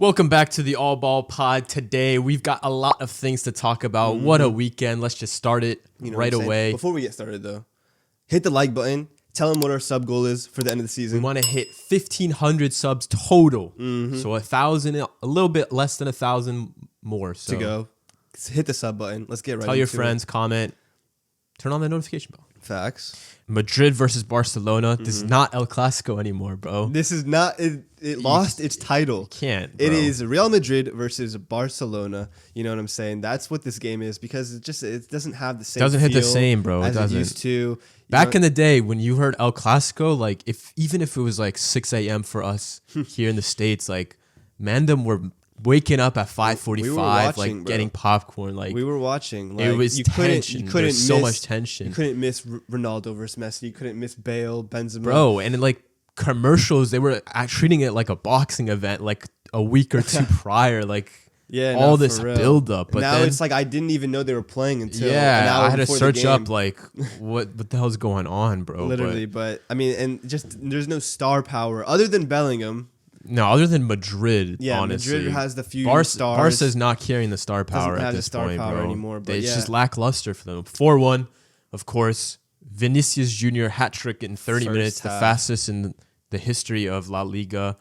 Welcome back to the All Ball Pod. Today, we've got a lot of things to talk about. What a weekend. Let's just start it right away. Before we get started, though, hit the like button. Tell them what our sub goal is for the end of the season. We want to hit 1,500 subs total. So 1,000, a little bit less than 1,000 more. So to go. Hit the sub button. Let's get right tell your friends, comment, turn on the notification bell. Facts. Madrid versus Barcelona. This is not El Clasico anymore, bro. This is not. It lost its title. Can't, bro. It is Real Madrid versus Barcelona. You know what I'm saying? That's what this game is because it doesn't have the same. Doesn't hit the same, bro. As it doesn't. It used to. Back in the day when you heard El Clasico, like even if it was like 6 a.m. for us here in the States, like them were waking up at 5:45, like bro. Getting popcorn. Like we were watching. Like, it was tension. You couldn't miss so much tension. You couldn't miss Ronaldo versus Messi. You couldn't miss Bale, Benzema. Bro, and like commercials, they were treating it like a boxing event, like a week or two prior. Like all this build up. But now then, it's like I didn't even know they were playing until an hour I had to search up like what the hell's going on, bro. Literally, but I mean, and just there's no star power other than Bellingham. No, other than Madrid, honestly. Madrid has the few stars. Barca's not carrying the star power at this point, bro. Anymore, but it's just lackluster for them. 4-1, of course. Vinicius Jr. hat-trick in 30 minutes, the fastest in the history of La Liga.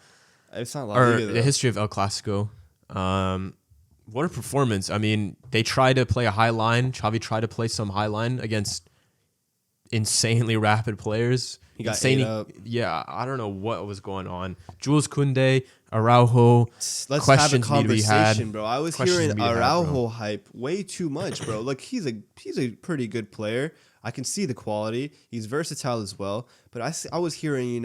It's not La Liga, though. The history of El Clasico. What a performance. I mean, they tried to play a high line. Xavi tried to play some high line against insanely rapid players. He got ate up. Yeah, I don't know what was going on. Jules Koundé, Araujo. Let's have a conversation, bro. I was hearing Araujo hype way too much, bro. Like he's a pretty good player. I can see the quality. He's versatile as well. But I was hearing,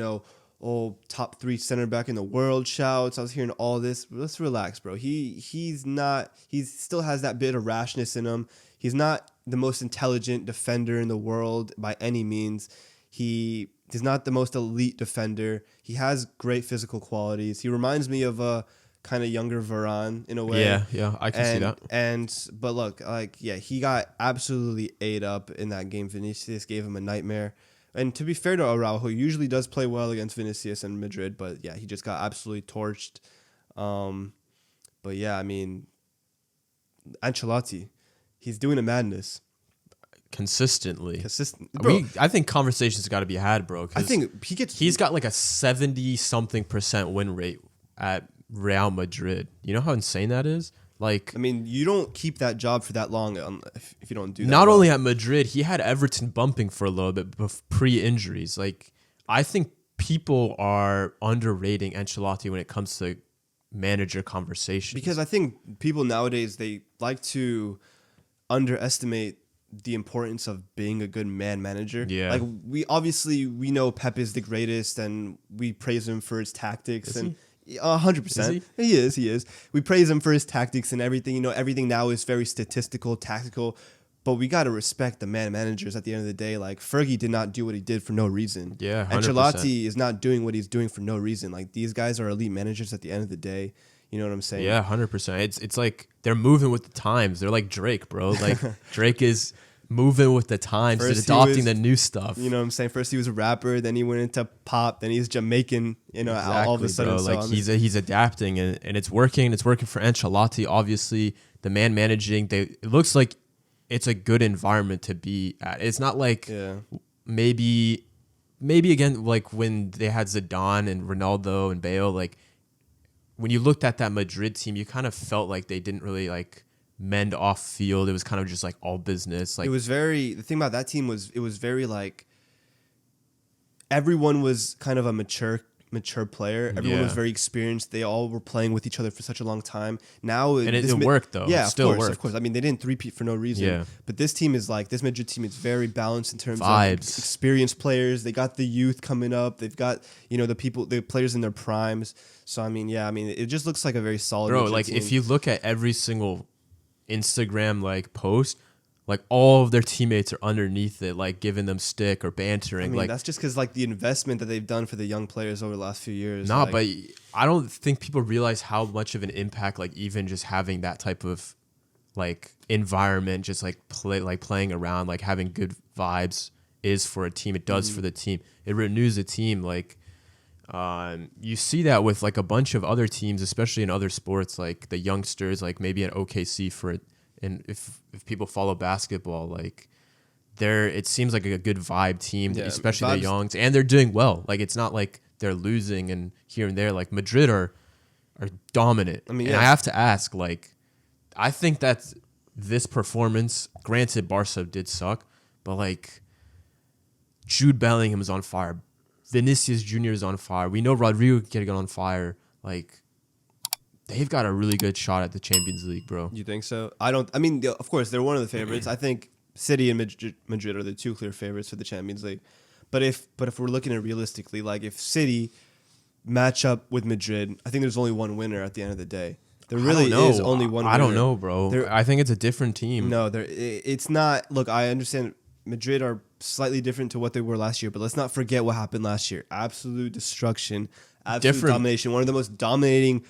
top 3 center back in the world shouts. I was hearing all this. Let's relax, bro. He still has that bit of rashness in him. He's not the most intelligent defender in the world by any means. He's not the most elite defender. He has great physical qualities. He reminds me of a kind of younger Varane in a way. Yeah, I can see that. But look, he got absolutely ate up in that game. Vinicius gave him a nightmare. And to be fair to Araujo, he usually does play well against Vinicius and Madrid, but yeah, he just got absolutely torched. But yeah, I mean, Ancelotti, he's doing a madness. Consistently. Bro, I think conversations got to be had, bro. I think he's got like a 70-something% win rate at Real Madrid. You know how insane that is? Like, I mean, you don't keep that job for that long if you don't do that. Not only at Madrid, he had Everton bumping for a little bit pre-injuries. Like, I think people are underrating Ancelotti when it comes to manager conversations. Because I think people nowadays, they like to underestimate the importance of being a good manager. Yeah. Like we know Pep is the greatest and we praise him for his tactics. And 100%. He is. We praise him for his tactics and everything. Everything now is very statistical, tactical, but we got to respect the managers at the end of the day. Like Fergie did not do what he did for no reason. Yeah. 100%. Ancelotti is not doing what he's doing for no reason. Like these guys are elite managers at the end of the day. You know what I'm saying? Yeah, 100%. It's like they're moving with the times. They're like Drake, bro. Like Drake is moving with the times and adopting the new stuff. You know what I'm saying? First he was a rapper, then he went into pop, then he's Jamaican, exactly, all of a sudden. Bro. Like he's adapting and it's working. It's working for Ancelotti, obviously. The man managing, it looks like it's a good environment to be at. It's not like maybe again, like when they had Zidane and Ronaldo and Bale, like when you looked at that Madrid team, you kind of felt like they didn't really like mend off field. It was kind of just like all business. Like the thing about that team was it was very like everyone was kind of a mature player. Everyone was very experienced. They all were playing with each other for such a long time. Now it worked though. Yeah, of course. I mean, they didn't three-peat for no reason. Yeah. But this Madrid team is very balanced in terms vibes. of experienced players. They got the youth coming up. They've got the players in their primes. So I mean, it just looks like a very solid. Bro, Madrid like team. if you look at every single Instagram like post, like all of their teammates are underneath it, like giving them stick or bantering. I mean, like that's just because like the investment that they've done for the young players over the last few years. Nah, but I don't think people realize how much of an impact like even just having that type of like environment, just like playing around, like having good vibes is for a team. It does for the team. It renews the team. Like You see that with like a bunch of other teams, especially in other sports, like the youngsters, like maybe at OKC for it. And if people follow basketball, like it seems like a good vibe team, especially the youngs, and they're doing well. Like it's not like they're losing and here and there. Like Madrid are dominant. I mean, and I have to ask, like, I think that this performance, granted, Barca did suck, but like Jude Bellingham is on fire. Vinicius Jr. is on fire. We know Rodrigo can get on fire. Like, they've got a really good shot at the Champions League, bro. You think so? I mean, of course, they're one of the favorites. I think City and Madrid are the two clear favorites for the Champions League. But if we're looking at it realistically, like if City match up with Madrid, I think there's only one winner at the end of the day. There really is only one winner. I don't know, bro. I think it's a different team. No, it's not. Look, I understand Madrid are slightly different to what they were last year, but let's not forget what happened last year. Absolute destruction, absolute domination. One of the most dominating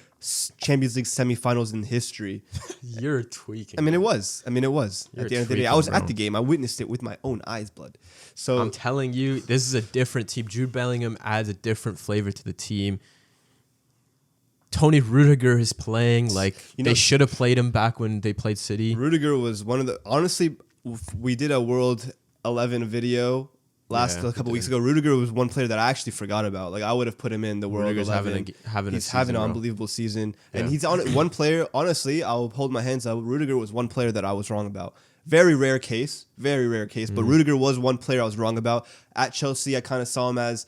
Champions League semifinals in history. You're tweaking. I mean, it was. At the end of the day, I was at the game. I witnessed it with my own eyes, blood. So I'm telling you, this is a different team. Jude Bellingham adds a different flavor to the team. Tony Rudiger is playing like they should have played him back when they played City. Rudiger was one of the. Honestly, we did a World 11 video a couple weeks ago. Rudiger was one player that I actually forgot about. Like I would have put him in the World Rudiger's 11. He's having an unbelievable season, and he's on one player. Honestly, I'll hold my hands up. Rudiger was one player that I was wrong about. Very rare case. But Rudiger was one player I was wrong about. At Chelsea, I kind of saw him as,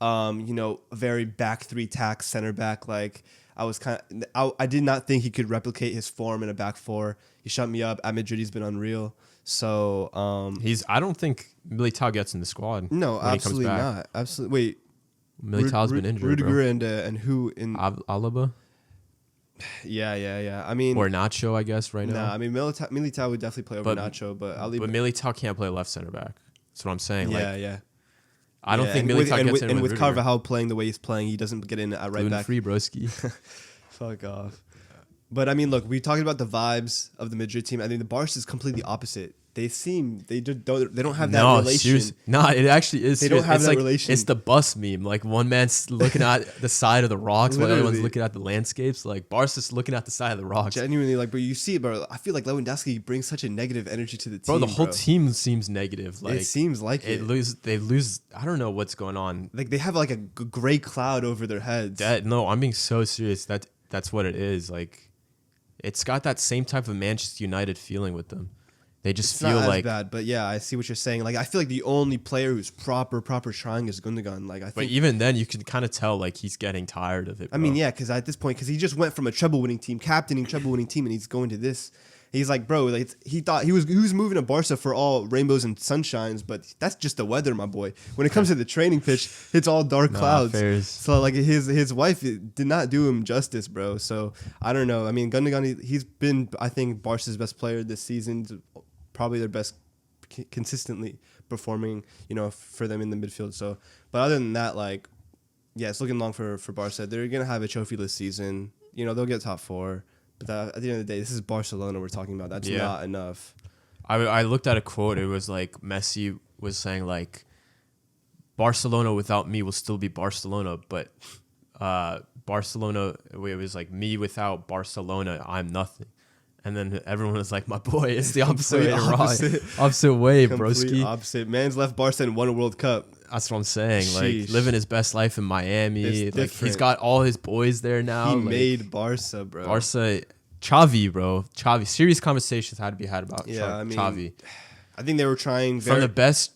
a very back three tack center back. Like I did not think he could replicate his form in a back four. He shut me up. At Madrid, he's been unreal. So I don't think Militao gets in the squad. No, absolutely not. Absolutely. Wait, Militao's been injured. Rudiger and who in Alaba? Yeah. I mean, or Nacho, I guess right now. Nah, I mean Militao would definitely play over Nacho, but Militao can't play left center back. That's what I'm saying. Yeah. I don't think Militao gets in. And with Rudiger. Carvajal playing the way he's playing, he doesn't get in at right back. Free broski. Fuck off. But I mean, look, we talked about the vibes of the Madrid team. I think the Barca is completely opposite. They don't have that relation. Seriously. No, it actually is. They don't have that relation. It's the bus meme. Like one man's looking at the side of the rocks while everyone's looking at the landscapes. Like Barca's looking at the side of the rocks. Genuinely, like, but you see it, bro. I feel like Lewandowski brings such a negative energy to the team. Bro, the whole team seems negative. Like it seems like they lose. I don't know what's going on. Like they have like a gray cloud over their heads. No, I'm being so serious. That's what it is. Like it's got that same type of Manchester United feeling with them. They just feel not like as bad, but yeah, I see what you're saying. Like I feel like the only player who's proper trying is Gundogan. Like but even then, you can kind of tell like he's getting tired of it. Bro. I mean, yeah, because at this point, because he just went from a treble-winning team, captaining treble-winning team, and he's going to this. He's like, bro, like he thought he was moving to Barca for all rainbows and sunshines, but that's just the weather, my boy. When it comes to the training pitch, it's all dark clouds. Fairs. So like his wife did not do him justice, bro. So I don't know. I mean, Gundogan, he's been, I think, Barca's best player this season. Probably their best consistently performing, for them in the midfield. So, but other than that, like, yeah, it's looking long for Barca. They're going to have a trophyless season. They'll get top four. But at the end of the day, this is Barcelona we're talking about. That's not enough. I looked at a quote. It was like Messi was saying, like, Barcelona without me will still be Barcelona. But Barcelona, it was like, me without Barcelona, I'm nothing. And then everyone was like, my boy, it's the opposite way. Opposite way, broski. Opposite. Man's left Barca and won a World Cup. That's what I'm saying. Sheesh. Like, living his best life in Miami. Like, he's got all his boys there now. He made Barca, bro. Xavi, bro. Xavi. Serious conversations had to be had about Xavi. I think they were trying from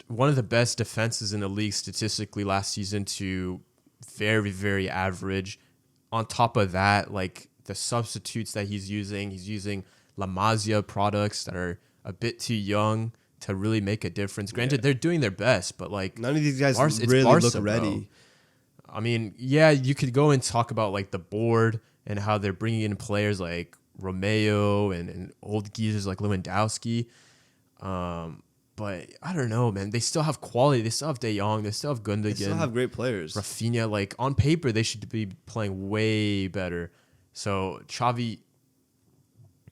one of the best defenses in the league statistically last season to very, very average. On top of that, like, the substitutes that he's using La Masia products that are a bit too young to really make a difference. Granted, they're doing their best, but like none of these guys really look ready. Bro. I mean, yeah, you could go and talk about like the board and how they're bringing in players like Romeo and old geezers like Lewandowski. But I don't know, man. They still have quality. They still have De Jong. They still have Gundogan. They still have great players. Rafinha, like on paper, they should be playing way better. So Xavi,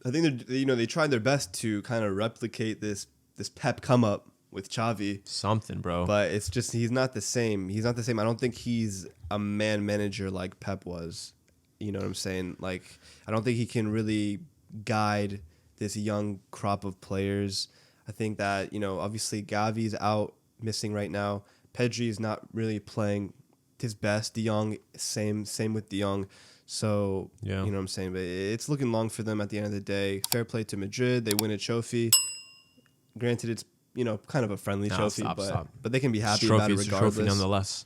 I think they tried their best to kind of replicate this Pep come up with Xavi. Something, bro. But it's just he's not the same. He's not the same. I don't think he's a man manager like Pep was. You know what I'm saying? Like, I don't think he can really guide this young crop of players. I think that, obviously Gavi's out, missing right now. Pedri's not really playing his best. De Jong, same with De Jong. So, yeah. You know what I'm saying? But it's looking long for them at the end of the day. Fair play to Madrid. They win a trophy. Granted, it's, kind of a friendly trophy, but they can be happy about it regardless. Trophy nonetheless.